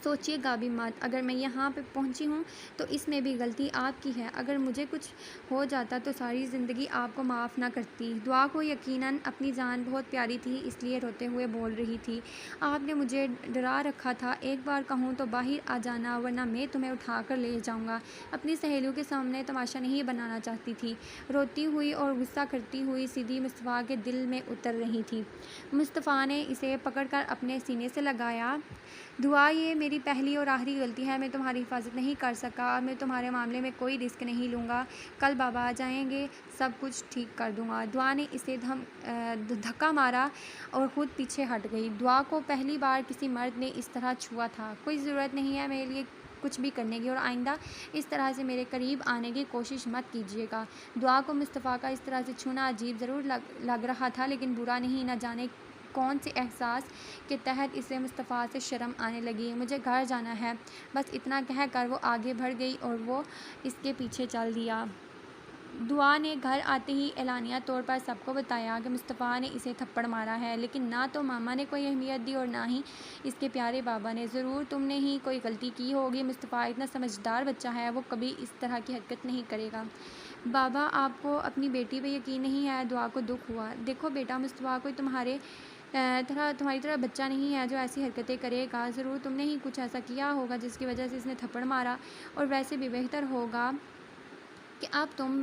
सोचिएगा भी मत। अगर मैं यहाँ पे पहुँची हूँ तो इसमें भी गलती आपकी है। अगर मुझे कुछ हो जाता तो सारी ज़िंदगी आपको माफ़ ना करती। दुआ को यकीनन अपनी जान बहुत प्यारी थी, इसलिए रोते हुए बोल रही थी, आपने मुझे डरा रखा था। एक बार कहूँ तो बाहर आ जाना, वरना मैं तुम्हें उठा कर ले जाऊँगा। अपनी सहेलियों के सामने तमाशा नहीं बनाना चाहती थी। रोती हुई और गुस्सा करती हुई सीधी मुस्तफ़ा के दिल में उतर रही थी। मुस्तफ़ा ने इसे पकड़कर अपने सीने से लगाया। दुआ, ये मेरी पहली और आखिरी गलती है। मैं तुम्हारी हिफाजत नहीं कर सका। मैं तुम्हारे मामले में कोई रिस्क नहीं लूँगा। कल बाबा आ जाएंगे, सब कुछ ठीक कर दूँगा। दुआ ने इसे धक्का मारा और ख़ुद पीछे हट गई। दुआ को पहली बार किसी मर्द ने इस तरह छुआ था। कोई ज़रूरत नहीं है मेरे लिए कुछ भी करने की, और आइंदा इस तरह से मेरे करीब आने की कोशिश मत कीजिएगा। दुआ को मुस्तफ़ा का इस तरह से छूना अजीब ज़रूर लग रहा था, लेकिन बुरा नहीं। न जाने कौन से एहसास के तहत इसे मुस्तफ़ा से शर्म आने लगी। मुझे घर जाना है, बस इतना कहकर वो आगे बढ़ गई और वो इसके पीछे चल दिया। दुआ ने घर आते ही एलानिया तौर पर सबको बताया कि मुस्तफ़ा ने इसे थप्पड़ मारा है, लेकिन ना तो मामा ने कोई अहमियत दी और ना ही इसके प्यारे बाबा ने। ज़रूर तुमने ही कोई गलती की होगी, मुस्तफ़ा इतना समझदार बच्चा है, वो कभी इस तरह की हरकत नहीं करेगा। बाबा, आपको अपनी बेटी पे यकीन नहीं है? दुआ को दुख हुआ। देखो बेटा, मुस्तफ़ा कोई तुम्हारी तरह बच्चा नहीं है जो ऐसी हरकतें करेगा। ज़रूर तुमने ही कुछ ऐसा किया होगा जिसकी वजह से इसने थप्पड़ मारा, और वैसे भी बेहतर होगा कि अब तुम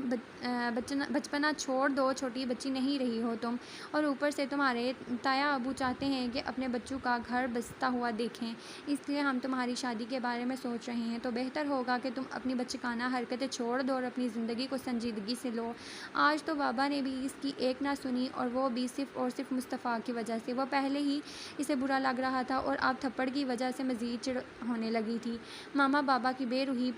बचपना छोड़ दो। छोटी बच्ची नहीं रही हो तुम, और ऊपर से तुम्हारे ताया अबू चाहते हैं कि अपने बच्चों का घर बसता हुआ देखें, इसलिए हम तुम्हारी शादी के बारे में सोच रहे हैं। तो बेहतर होगा कि तुम अपनी बचकाना हरकतें छोड़ दो और अपनी ज़िंदगी को संजीदगी से लो। आज तो बाबा ने भी इसकी एक ना सुनी, और वो भी सिर्फ़ और सिर्फ मुस्तफ़ा की वजह से। वो पहले ही इसे बुरा लग रहा था और अब थप्पड़ की वजह से मज़ीद चिढ़ होने लगी थी। मामा बाबा की बेरुखी